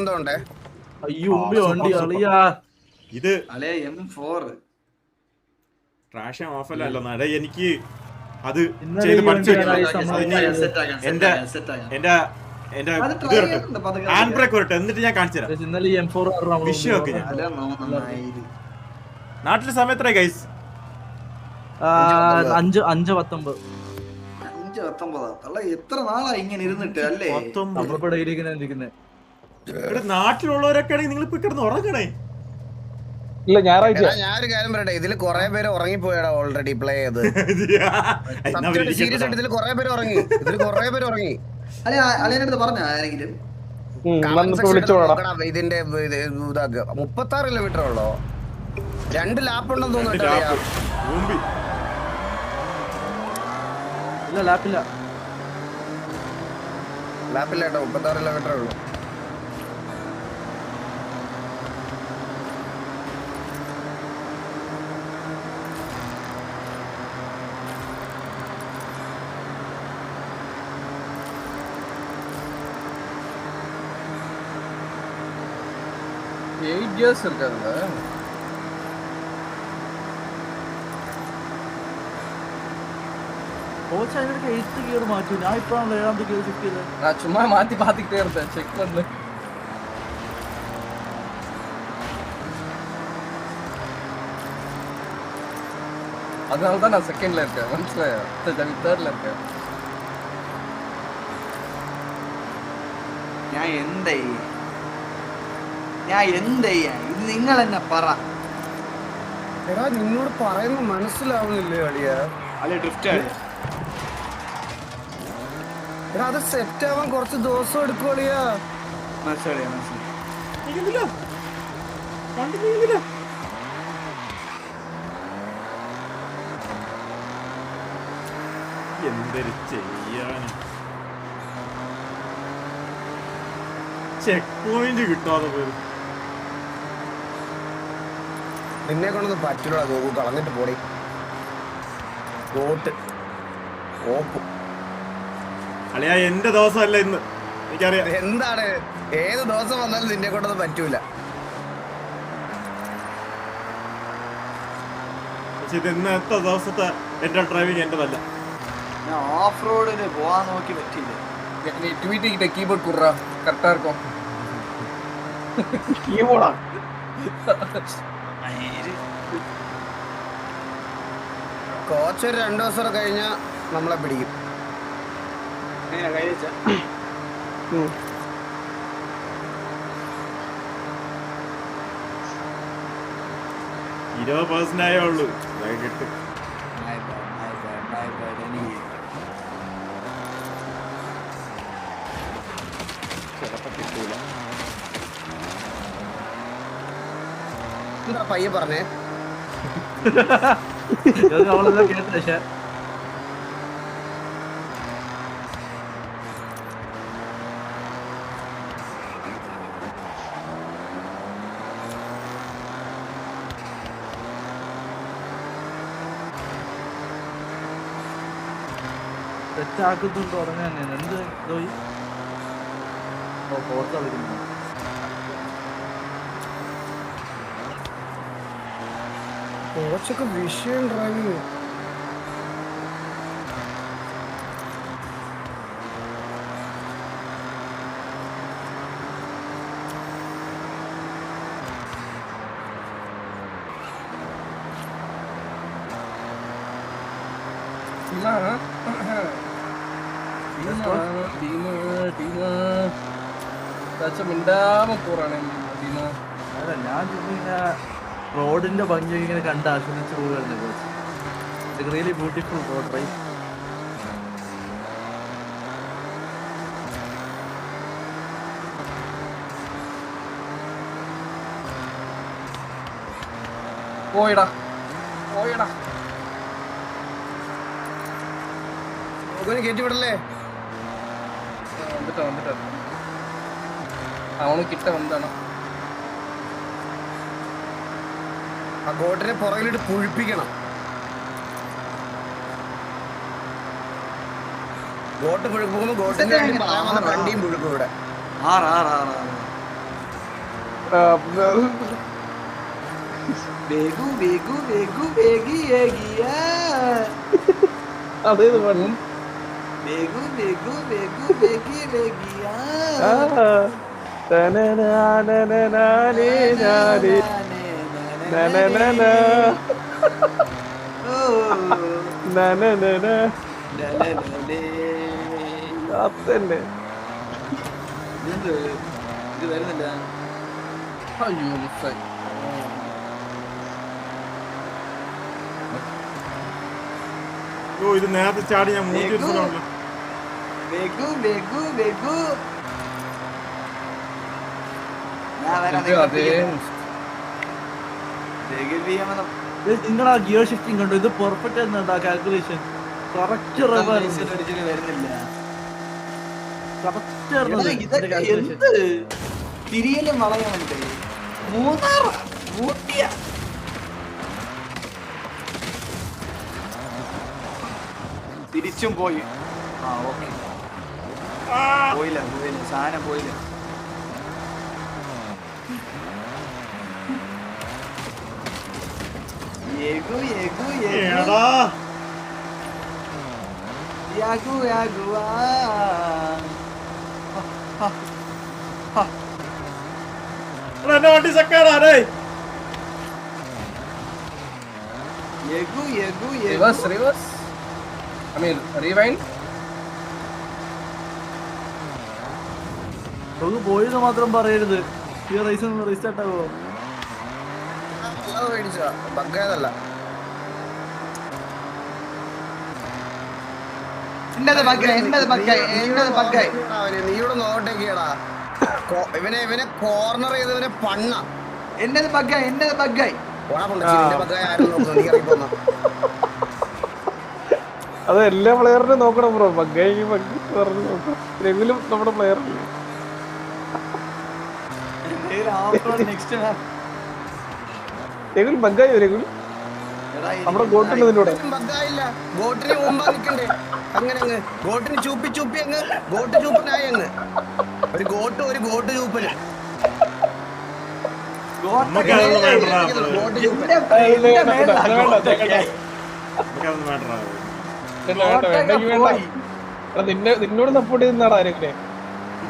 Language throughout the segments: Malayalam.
സ്വന്തം ഉണ്ടേ. അയ്യോ വണ്ടി അളിയാ. ഇത് M4 ട്രാഷ് ഓഫ് അല്ലല്ലോ നട. എനിക്ക് അത് ഇന്നലെ ചെയ്ത് ഈ പഠിച്ചു. വണ്ടി എന്റെ ഹാൻഡ് ബ്രേക്ക് വരട്ടെ, എന്നിട്ട് ഞാൻ കാണിച്ചു തരാം. ഇന്നലെ ഈ M4 വിഷയമൊക്കെ ഞാൻ നാട്ടിലെ സമയത്രേ ഗൈസ് 5:19 എത്ര നാളാ ഇങ്ങനെ ഇരുന്നിട്ട് അല്ലേ? നാട്ടിലുള്ളവരൊക്കെ ആണെങ്കിൽ നിങ്ങൾ ഇപ്പൊ കിടന്ന് ഉറങ്ങണേ. ഇല്ല ഞായറാഴ്ച. ഞാനൊരു കാര്യം പറയട്ടെ, ഇതില് കൊറേ പേര് ഉറങ്ങിപ്പോയടാ ഓൾറെഡി പ്ലേ ചെയ്ത്. സീരിയസ് ആയിട്ട് ഇതില് കൊറേ പേര് ഉറങ്ങി. അളിയനടുത്ത് പറഞ്ഞ ആരെങ്കിലും ഇതിന്റെ 36 കിലോമീറ്റർ ഉള്ളോ? 2 ലാപ്പ് ഉണ്ടെന്ന് തോന്നുന്നു. ലാപ്പില്ല കേട്ടോ, 36 കിലോമീറ്റർ ഉള്ളു. சும்மா மாத்தி பாத்துக்கிட்டே இருந்தேன், செக் பண்ணு. அதனாலதான் நான் செகண்ட்ல இருக்கேன், தேர்ட்ல இருக்கேன். ഞാൻ എന്ത് ചെയ്യാ? ഇത് നിങ്ങൾ എന്നെ പറ. എടാ നിന്നോട് പറയുന്ന മനസ്സിലാവുന്നില്ലേ അളിയാ? ഡ്രിഫ്റ്റ് എടാ അത് സെറ്റ് ആവാൻ കുറച്ച് ദിവസം എടുക്കും അളിയാ. എന്തൊരു ചെയ്യാൻ ചെക്ക് പോയിന്റ് കിട്ടാതെ പോയത്. നിന്നെ കൊണ്ടൊന്നും പറ്റില്ല ഗോകു, കളഞ്ഞിട്ട് പോടി. അളിയാ എന്റെ ദിവസമല്ല ഇന്ന്, എനിക്കറിയാം. എന്താണ് ഏത് ദിവസം വന്നാലും നിന്നെ കൊണ്ടൊന്നും പറ്റൂല. പക്ഷെ ഇത് ഇന്നത്തെ ദിവസത്തെ എന്റെ ഡ്രൈവിംഗ് എന്റെതല്ല. ഞാൻ ഓഫ് റോഡിന് പോവാൻ നോക്കി പറ്റിയില്ല. நீ ட்வீட் கிட்ட கீபோர்ட் குடுறா, கரெக்டா இருக்கும். കീബോർഡാ കോച്ച് ഒരു 2 ദിവസം കഴിഞ്ഞാ നമ്മളെ പിടിക്കും. കൈ വെച്ച 20% ആയേ ഉള്ളൂ. വൈകിട്ട് എന്താ പയ്യെ പറഞ്ഞേ? കേട്ട തെറ്റാക്കുന്നുണ്ട് ഉറങ്ങാൻ. എന്ത് പുറത്ത് കളിക്കുന്നു. കോച്ചൊക്കെ വിഷയം ഡ്രൈവിങ്. മിണ്ടാമ പോറാണ്. ഞാൻ റോഡിന്റെ ഭംഗി ഇങ്ങനെ കണ്ട് ആസ്വദിച്ച് പോവുകയാണ് coach. It's really beautiful road right. പോയിടാ കയറ്റി വിടല്ലേ? வந்துட்டேன் அவனும் கிட்ட வந்தானா? ആ ഗോട്ടിനെ പുറകിലിട്ട് പുഴിപ്പിക്കണം. ഗോട്ട് പുഴുക്കുമ്പോ ഗോട്ടിന്റെ വണ്ടിയും പുഴുക്കും ഇവിടെ. വേഗു വേഗു വേഗു വേഗി ഏകിയാ അതേത് പാട്ട് വേഗു വേഗു വേഗു വേഗി വേഗിയാ അതന്നെ ഇത് വരുന്നില്ല. അയ്യോ മിസ്സായി. ഓ ഇത് നേരത്തെ ചാടി ഞാൻ മൂന്ന് ദിവസമാണല്ലോ. വേഗു വേഗു വേഗു ഞാൻ വരാം. ഇത് അതേ നിങ്ങളാ ഗിയർ ഷിഫ്റ്റിംഗ് കണ്ടോ? ഇത് പെർഫെക്റ്റ് ആയിരുന്നുണ്ട് ആ കാൽക്കുലേഷൻ. കറക്റ്റ് വരുന്നില്ല. കറക്റ്റ് എടാ, ഇതൊക്കെ എന്ത് തിരിയലും വളയാൻ മൂന്നാർ ഊട്ടിയ തിരിച്ചും പോയി. ആ ഓക്കെ പോയില്ല പോയില്ല സാധനം പോയില്ല. യേഗു യേഗു യേഗു എടാ യാഗു യാഗുവാ എടാ, എന്റെ വണ്ടി സക്കാടാ ഡേ. യേഗു യേഗു യേഗു reverse reverse I mean rewind. പോയെന്ന് മാത്രം പറയരുത്. ഈ റേസ് റീസ്റ്റാർട്ട് ആകുമോ? മേടിച്ചാ ബഗ്ഗായതല്ല. എന്നത് ബഗ്ഗായി എന്നത് ബഗ്ഗായി എന്നത് ബഗ്ഗായി. നീ ഇവിടെ നോട്ടേക്കടാ. ഇവനെ കോർണർ ചെയ്തവനെ പണ്ണ. എന്നത് ബഗ്ഗായി എന്നത് ബഗ്ഗായി. ബഗ്ഗായ ആരും നോക്കുന്നു, നീ ഇറങ്ങിപ്പോന്ന. അത് എല്ലാ പ്ലെയറിനും നോക്കണം ബ്രോ. ബഗ്ഗായി ബഗ് പറഞ്ഞു നോക്കാം. രഘുലും നമ്മുടെ പ്ലെയർ രഘുൽ ബഗ്ഗായോ? രഘുൽ നമ്മുടെ ഗോട്ടുണ്ട് നിന്റെ കൂടെ. ബഗ്ഗായില്ല, ഗോട്ടിന് മുമ്പാ നിക്കണ്ടേ. അങ്ങനെ അങ്ങ് ഗോട്ടിന് ചൂപ്പി ചൂപ്പി അങ്ങ് ഗോട്ട് ചൂപ്പനായി അങ്ങ് ഒരു ഗോട്ട് ചൂപ്പന്. നമുക്ക് അതൊന്നും വേണ്ടടാ. ഗോട്ട് ചൂപ്പൻ. നമുക്കതൊന്നും വേണ്ടടാ. നിന്നോട് സപ്പോർട്ട് ചെയ്യുന്നതാടാ രഘുലെ.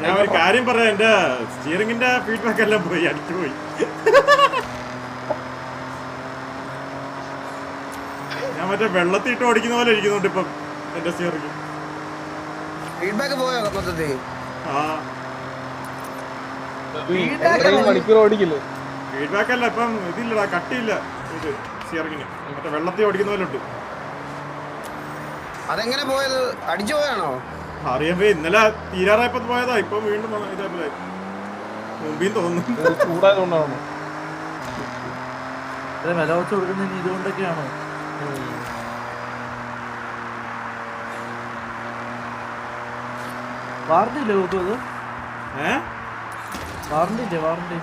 ഞാൻ ഒരു കാര്യം പറയാം, എന്റെ സ്റ്റിയറിംഗിന്റെ ഫീഡ്ബാക്ക് എല്ലാം പോയി, അടിച്ചു പോയി. ഞാൻ മറ്റേ വെള്ളത്തിട്ട് ഓടിക്കുന്ന പോലെ ഇരിക്കുന്നുണ്ട് ഇപ്പം എന്റെ സ്റ്റിയറിംഗ്. ഫീഡ്ബാക്ക് പോയോ മൊത്തത്തിൽ? ആ മണിക്കൂർ ഓടിക്കില്ലേ? ഫീഡ്ബാക്ക് അല്ല, ഇപ്പം ഇതില്ലടാ, കട്ടിയില്ല ഇത് സ്റ്റിയറിംഗിന്. മറ്റേ വെള്ളത്തിൽ ഓടിക്കുന്ന പോലെ ഉണ്ട്. അതെങ്ങനെ പോയത്? അടിച്ചു പോയാണോ? അറിയാമ്പോ ഇന്നലെ തീരാറായപ്പോ പോയതാ, ഇപ്പൊ വീണ്ടും ഇതേപോലെ മുമ്പിൽ തോന്നുന്നു. ചൂടായതുകൊണ്ടാണോ? വില കുറച്ച് കൊടുക്കുന്നതിന് ഇതുകൊണ്ടൊക്കെയാണോ? വാറണ്ടി ഇല്ലേ നോക്കൂ? അത് വാറണ്ടി ഇല്ലേ? വാറണ്ടി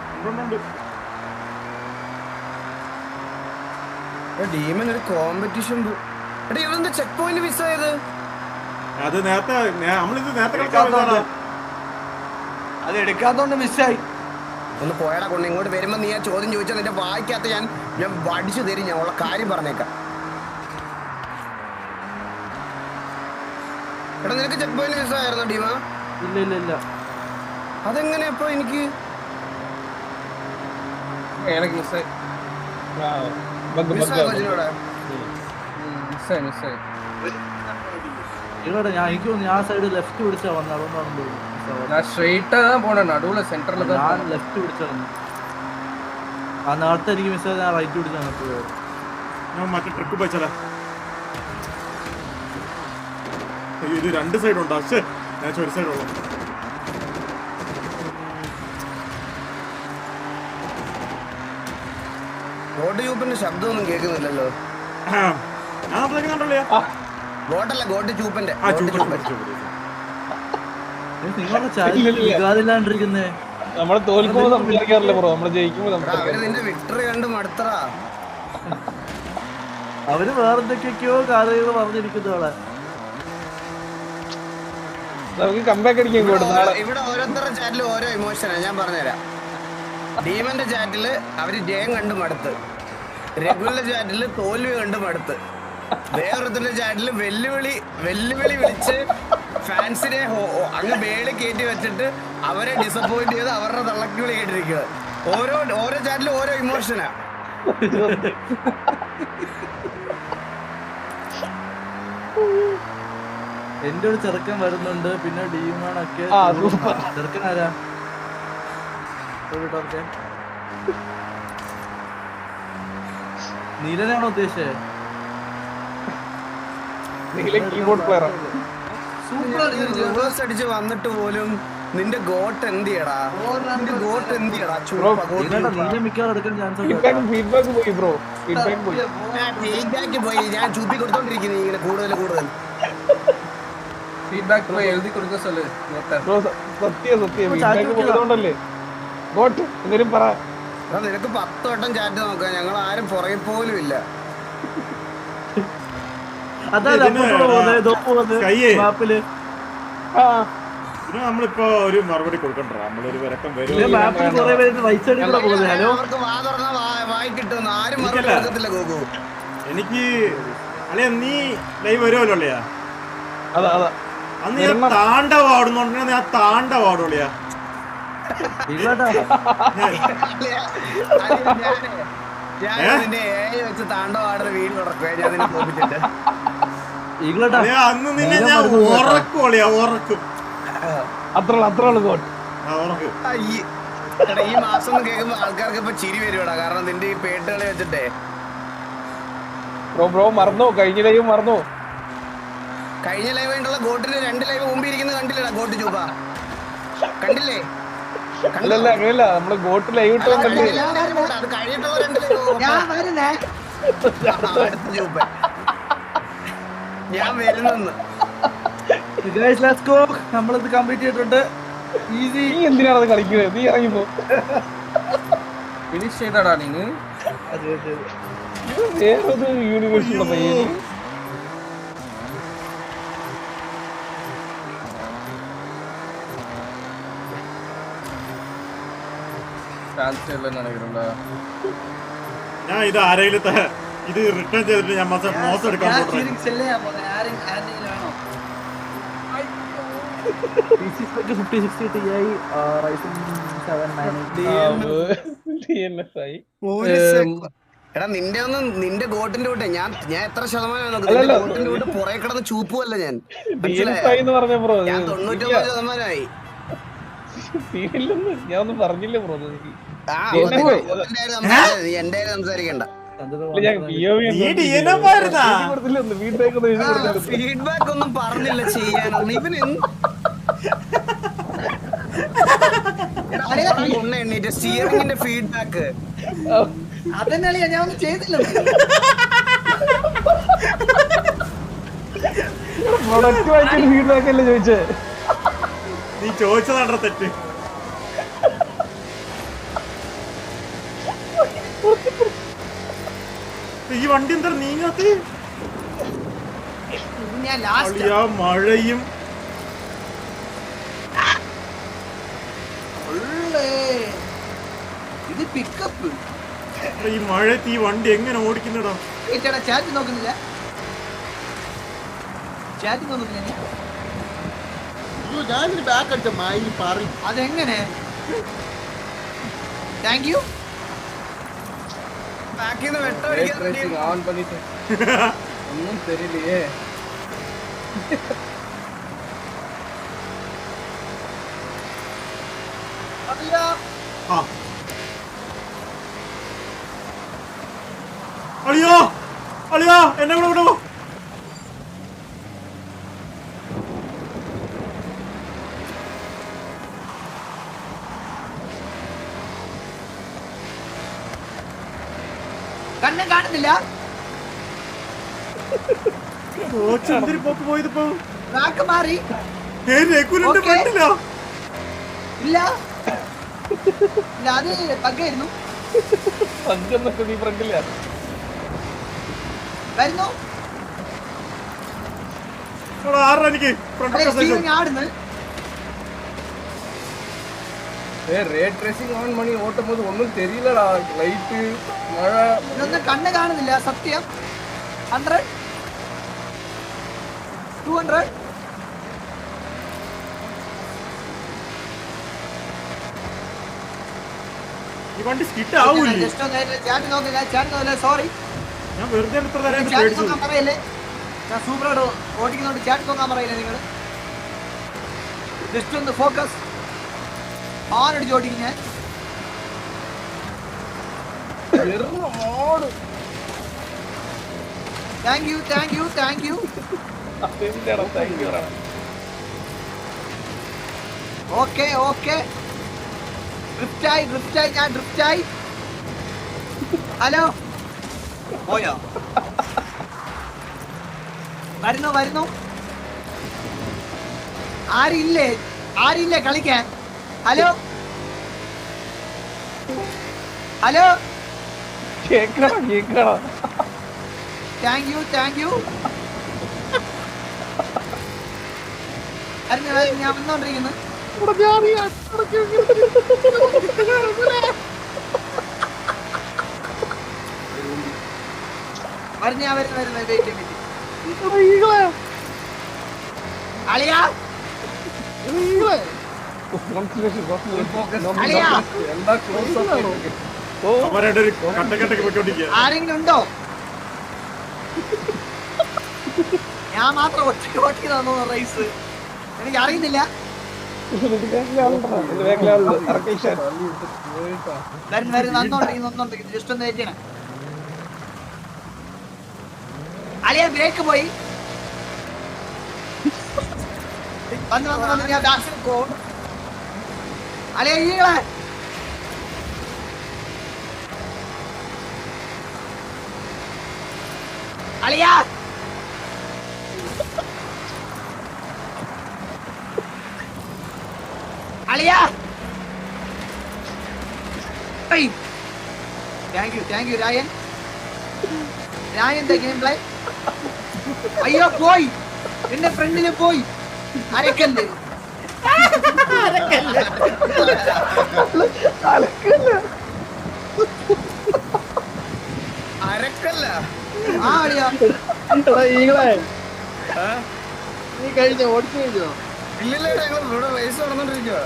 ഡീമൻ ഒരു കോമ്പറ്റീഷൻ. എടാ ഇവരെന്താ ചെക്ക് പോയിന്റ് മിസ് ആയത്? അത് നേരത്തെ നമ്മളിത് നേരത്തെ കളിക്കാൻ അത് എടുക്കാത്തോണ്ട് മിസ്സായി. ഒന്ന് പോയടാ കൊണ്ട്. ഇങ്ങോട്ട് വരുമ്പോ നീ ആ ചോദ്യം ചോദിച്ചാൽ നിന്റെ വായിക്കാത്ത ഞാൻ വടിച്ചു തരും. ഞാൻ ഉള്ള കാര്യം പറഞ്ഞേക്കാം. എടാ നിനക്ക് ചെക്ക് പോയിന്റ് മിസ് ആയിരുന്നോ ഡീമ? ഇല്ല ഇല്ല ഇല്ല. അതെങ്ങനെ അപ്പൊ എനിക്ക് എനിക്ക് മിസ്സായി മിസ് ആയോ ഇതിലൂടെ? മിസ്സായി മിസ്സായി. ഇവിടെ ഞാൻ എനിക്ക് തോന്നുന്നു ഞാൻ സൈഡ് ലെഫ്റ്റ് പിടിച്ചാ വന്നത്, അതുകൊണ്ടാണ് തോന്നുന്നു. நான் ஸ்ட்ரைட்டா தான் போனேன், நடுவுல சென்டர்ல தான் ഞാൻ ലെഫ്റ്റ് പിടിച്ചാ വന്നത്. ആ നേരത്തെ എനിക്ക് മിസ്സായി, ഞാൻ റൈറ്റ് പിടിച്ചാണ് പോയത്. ഞാൻ മറ്റേ ട്രിക്ക് പോയിച്ചാലാ. അയ്യോ ഇത് രണ്ട് സൈഡ് ഉണ്ടോ? പക്ഷേ ഞാൻ ഒരു സൈഡ് ഉള്ളു. ഗോട്ട് ചൂപ്പിന്റെ ശബ്ദമൊന്നും കേൾക്കുന്നില്ലല്ലോ. ഞാൻ സംസാരിക്കുന്നുണ്ടല്ലോ. ഗോട്ടല്ല, ഗോട്ട് ചൂപ്പന്റെ. നിങ്ങളില്ലാണ്ടിരിക്കുന്നേ. നമ്മള് തോൽക്കുമ്പോ സംസാരിക്കാറില്ല ബ്രോ, നമ്മള് ജയിക്കുമ്പോ അവര് നിന്റെ വിക്ടറി കണ്ട് മടുത്തറാ. അവര് വേറെന്തൊക്കെയൊക്കെയോ കാര്യങ്ങൾ പറഞ്ഞിരിക്കുന്നവളെ. നമുക്ക് കമ്പാക്ക് അടിക്കാൻ കൊടുക്കും. ഇവിടെ ഓരോരുത്തരുടെ ചാറ്റിലും ഓരോ ഇമോഷനാ, ഞാൻ പറഞ്ഞുതരാം. ഡീമന്റെ ചാറ്റില് അവര് ജയം കണ്ടു മടുത്ത്, രഘുവിന്റെ ചാറ്റില് തോൽവി കണ്ടു മടുത്ത്, വേറൊരുത്തിന്റെ ചാറ്റില് വെല്ലുവിളി വിളിച്ച് ഫാൻസിനെ അങ്ങ് വേളി കയറ്റി വെച്ചിട്ട് അവരെ ഡിസപ്പോയിന്റ് ചെയ്ത് അവരുടെ തള്ളക്കി വിളി കേട്ടിരിക്കുക. ഓരോ ചാറ്റിലും ഓരോ ഇമോഷനാ. എന്റെ ഒരു ചെറുക്കൻ വരുന്നുണ്ട്, പിന്നെ ഡീമാണൊക്കെ. ചെറുക്കൻ ആരാ? നീലനാണോ ഉദ്ദേശിച്ചത്? കീബോർഡ് പ്ലെയർ റിവേഴ്സ് അടിച്ച് വന്നിട്ട് പോലും നിന്റെ ഗോട്ട് എന്തിയടാ, നിന്റെ ഗോട്ട് എന്തിയടാ? നീല മിക്കവാറും എടുക്കാൻ ചാൻസ് ഉണ്ട്. ഫീഡ്ബാക്ക് പോയി ബ്രോ, ഫീഡ്ബാക്ക് പോയി. ഫീഡ്ബാക്ക് പോയി. ഞാൻ ചൂപ്പി കൊടുത്തോണ്ടിരിക്കുന്നു ഇങ്ങനെ കൂടുതൽ ഫീഡ്ബാക്ക് പോയി എഴുതി കൊടുക്ക சொல்லு. ബ്രോ സത്യം ഫീഡ്ബാക്ക് പോയതുകൊണ്ടല്ലേ. ഗോട്ട് എന്തെങ്കിലും പറ. നിനക്ക് 10 വട്ടം ചാറ്റ് നോക്കാം, ഞങ്ങൾ ആരും പുറകെ പോലും ഇല്ല. നമ്മളിപ്പോ ഒരു മറുപടി കൊടുക്കണ്ട, നമ്മളൊരു വിരക്കം വരും. അവർക്ക് വാ തുറന്നാ വായി കിട്ടുമെന്ന് ആരും മറുപടി കൊടുക്കത്തില്ല. ഗോകു എനിക്ക് അളിയ നീ ലൈവ് വരുമല്ലോ അളിയാ, അതാ അന്ന് ഞാൻ താണ്ടവാടുന്നുണ്ടെങ്കിൽ ഞാൻ താണ്ടവാടുള്ളിയാ. ഞാൻ നിന്റെ വെച്ച് താണ്ടവാടുന്ന വീട് ഉറക്കുക. ഞാൻ നിന്നെ തോപ്പിച്ചിട്ട് അന്ന് നിന്നെ ഞാൻ ഉറക്കുള്ളിയാ, ഉറക്കും. അത്രയുള്ളൂ ഗോട്ട്. ഈ മാസം കേൾക്കുമ്പോ ആൾക്കാർക്ക് ഇപ്പൊ ചിരി വരുവാടാ, കാരണം നിന്റെ ഈ പേട്ടുകളി വെച്ചിട്ടേ. ബ്രോ മറന്നോ? കഴിഞ്ഞ ലൈവ് മറന്നോ? കഴിഞ്ഞ ലൈവ് ആയിട്ടുള്ള ഗോട്ടിന് 2 ലൈവ് മുമ്പിരിക്കുന്നത് കണ്ടില്ലടാ. ഗോട്ട് ചൂപ്പ കണ്ടില്ലേ? അല്ലല്ല അങ്ങനെയല്ല, നമ്മള് ഗോട്ട് ലൈവ് ഇട്ടോ കണ്ടില്ലേ? അത് കഴിഞ്ഞിട്ടുള്ള 2 ലൈവ് ചൂപ്പ ഞാൻ വരുന്നെന്ന്. നമ്മളിത് കംപ്ലീറ്റ് ചെയ്തിട്ടുണ്ട്. നീ എന്തിനാണ് കളിക്കുന്നത്? നീ ഇറങ്ങിപ്പോ. ഫിനിഷ് ചെയ്തടാ നീ. വേറൊരു യൂണിവേഴ്സിലുള്ള പയ്യന് ചാൻസ് ഇല്ലെന്ന് നിனைக்கிறேன்டா. ഞാൻ ഇത് ആരെങ്കിലും ഇത് റിട്ടേൺ ചെയ്തിട്ട് ഞാൻ മോശം എടുക്കാൻ പോകും. എടാ നിന്റെ ഗോട്ടിന്റെ കൂട്ടെ ഞാൻ എത്ര ശതമാനം ഗോട്ടിന്റെ കൂട്ട് പുറകെ കിടന്ന് ചൂപ്പുമല്ല ഞാൻ. ഞാൻ 99 ശതമാനമായി. ഞാൻ ഒന്നും പറഞ്ഞില്ല ബ്രോ. എന്റെ സംസാരിക്കണ്ട. ഫീഡ്ബാക്ക് ഒന്നും പറഞ്ഞില്ല ചെയ്യാനൊന്നും. ഇവന് എണ്ണീറ്റ് സ്റ്റിയറിംഗിന്റെ ഫീഡ്ബാക്ക് അതന്നെയാ ഞാൻ ഒന്നും ചെയ്തില്ല. പ്രൊഡക്റ്റ് വായിച്ചിട്ട് ഫീഡ്ബാക്ക് അല്ലേ ചോദിച്ചേ? നീ ചോദിച്ചതാണ്ട തെറ്റ്. ഈ വണ്ടി എന്താ നീങ്ങാത്ത? മഴയും ഇത് പിക്കപ്പ്. ഈ മഴയത്ത് ഈ വണ്ടി എങ്ങനെ ഓടിക്കുന്നടാ? ചാറ്റ് നോക്കുന്നില്ല, ചാറ്റ് നോക്കുന്നില്ല. ഞാനൊരു ബാക്ക് അടിച്ച മായി പറയും. അതെങ്ങനെ? Thank you. ஆன் பண்ணிட்டு ஒன்னும் தெரியலையே. അളിയോ അളിയോ എന്നെ കൂടെ വിടോ. കണ്ണും കാണുന്നില്ല. പോക്ക് പോയതിപ്പോ ട്രാക്ക് മാറി. ഇല്ല ഇല്ല അത് പഗ്ഗായിരുന്നു. പഗ്ഗെന്നൊക്കെ നീ ഫ്രണ്ടില്ല വരുന്നു. എനിക്ക് ആടുന്നു. റേറ്റ് റേസിംഗ് ഓൺ മണി ഓട്ടുമ്പോൾ ഒന്നും തെരിയില്ലടാ ലൈറ്റ് മഴ ഇതൊന്നും കണ്ണ് കാണുന്നില്ല സത്യം. 100 200 ഈ വണ്ടി സ്കിഡ് ആവൂല്ലേ? ജസ്റ്റ് ഒന്ന് ചാറ്റ് നോക്കില്ല സോറി. ഞാൻ വെറുതെ എത്ര നേരം ചാറ്റ് പേടിച്ചു. നോക്കാൻ പറയല്ലേ, ഞാൻ സൂപ്പറായിട്ട് ഓടിക്കുന്നോണ്ട് ചാറ്റ് നോക്കാൻ പറയില്ലേ നിങ്ങൾ. ജസ്റ്റ് ഒന്ന് ഫോക്കസ് ആരടിച്ച് ഓടിക്കും ഞാൻ. Thank you. ഓക്കെ ഡ്രിഫ്റ്റായി ഞാൻ ഡ്രിഫ്റ്റായി. ഹലോ പോയോ? വരുന്നു. ആരില്ലേ കളിക്കാൻ? ഹലോ കേക്കണം താങ്ക് യു. ഞാൻ വന്നോണ്ടിരിക്കുന്നു. വരുന്നു. അളിയാ എന്താ ക്ലോസ് അവരുടെ ഒരു കട്ടക്കട്ടക്ക് പോയിക്കൊണ്ടിരിക്കുക. ആരെങ്കിലും ഉണ്ടോ? ഞാൻ മാത്രം ഓട്ടി തന്നു റൈസ്. എനിക്ക് അറിയുന്നില്ല. വന്നോണ്ടിരിക്കുന്നു. ജസ്റ്റ് ഒന്ന് വെച്ചേ. അളിയ ബ്രേക്ക് പോയി. വന്ന് ഞാൻ അളിയ ഈകളെ അളിയാ thank you Rayan game play. അയ്യോ പോയി, എന്റെ ഫ്രണ്ടില് പോയി. അരക്കല്ല് ആ അളിയാ ഈകളെ ആ? നീ കഴിഞ്ഞോ ഓടിച്ചു കഴിഞ്ഞോ? ഇല്ലില്ല, ഞങ്ങൾ ഇവിടെ റേസ് നടന്നോണ്ടിരിക്കുക.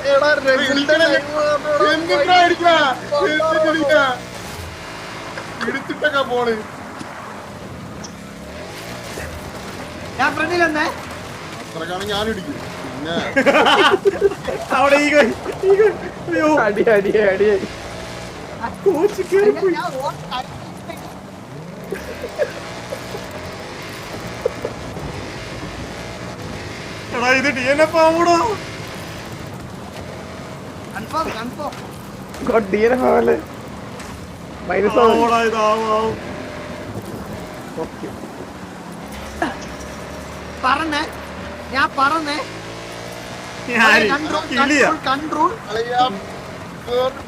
എടുത്തിട്ടൊക്കെ പോണ്. ഞാൻ ഫ്രണ്ടിലെന്നേ അത്രക്കാണ് ഞാൻ ഇടിക്കും. പിന്നെ അവിടെ ഈ കൈ, അയ്യോ അടിയായി കോച്ച് കേറി പോയി. എടാ ഇത് DNF ആവൂടാ. ഡീനല്ലേ മൈനസ് ആവൂടാ, ഇതാവും. ഞാൻ പറഞ്ഞേ കിളിയാ. കൺട്രോൾ.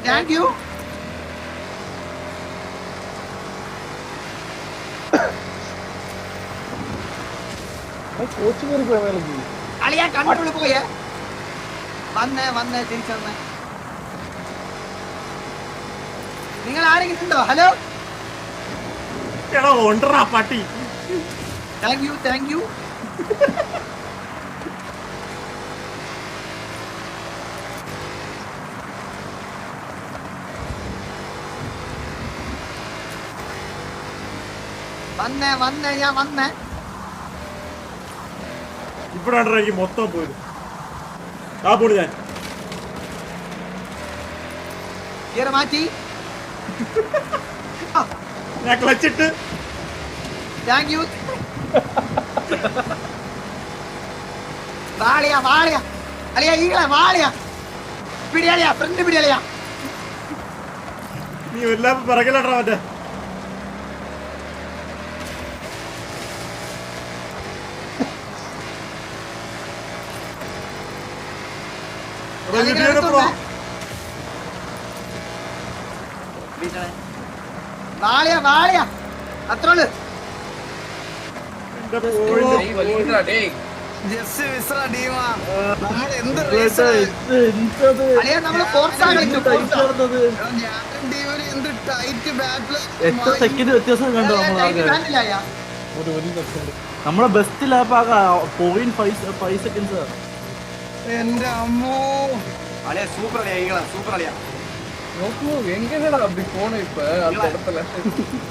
Thank you. കോച്ച് കയറി പോയ മേലേക്ക് അളിയാ കൺട്രോൾ പോയേ. വന്നേ തിരിച്ചേ. നിങ്ങൾ ആരെങ്കിലും ഉണ്ടോ? ഹലോ എടാ ഓണ്ടറാ പട്ടി. Thank you. ഞാൻ വന്നേ. ഇപ്പഴാണ് എനിക്ക് മൊത്തം പോയത്. ആ പോണു ഞാൻ. ഗിയർ മാറ്റി. ഞാൻ ക്ലച്ചിട്ട്. Thank you. വാളിയാ അളിയാ ഈകളെ വാളിയാ പിടിയാളിയാ ഫ്രണ്ട് പിടിയാളിയാ. നീ എല്ലാം പിറകിലാട്ടാ മറ്റേ. വാളിയാ അത്രയുള്ളു. എന്റെ പോയിന്റ്. ഡേയ് വലിയടാ ഡേയ്. ജസ്റ്റ് മിസ്ര ടീമാ നമ്മൾ എന്ത് അളിയാ നമ്മള് ഫോർസാ കളിച്ചു ഫോർസാ. ഞാനും ടീമിന് എന്ത് ടൈറ്റ് ബാറ്റിൽ 8 സെക്കൻഡ് വ്യത്യാസം കണ്ടോ നമ്മൾ ആകെ ബാൻഡിലായ ഒരു സെക്കൻഡ് നമ്മളെ ബെസ്റ്റ് ലാപ്പ് ആകെ 0.5 സെക്കൻഡ്സ്. എന്റെ അമ്മോ അളിയാ സൂപ്പർ അളിയാ ഈകള സൂപ്പർ അളിയാ. നോക്കൂ എങ്ങനെയാടാ അപ്പി പോണ ഇപ്പൊ അത് കുഴപ്പമില്ല.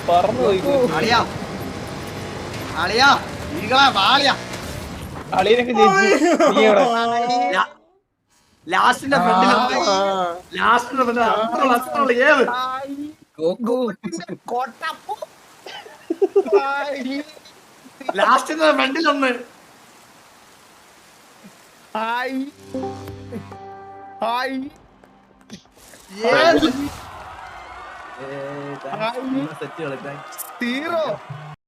പറന്നു പോയി അളിയാ അളിയാ ഈകള വാളിയാ. അളിയനൊക്കെ ജയിച്ചു. നീ എവിടെ? ലാസ്റ്റിന്റെ ഫ്രണ്ടിൽ ഏത് നോക്കൂ കോട്ടപ്പൂ ലാസ്റ്റിന്റെ ഫ്രണ്ടിലൊന്ന് ഹായ് ഹായ് ഏത് സെറ്റ് കളിക്കാൻ സീറോ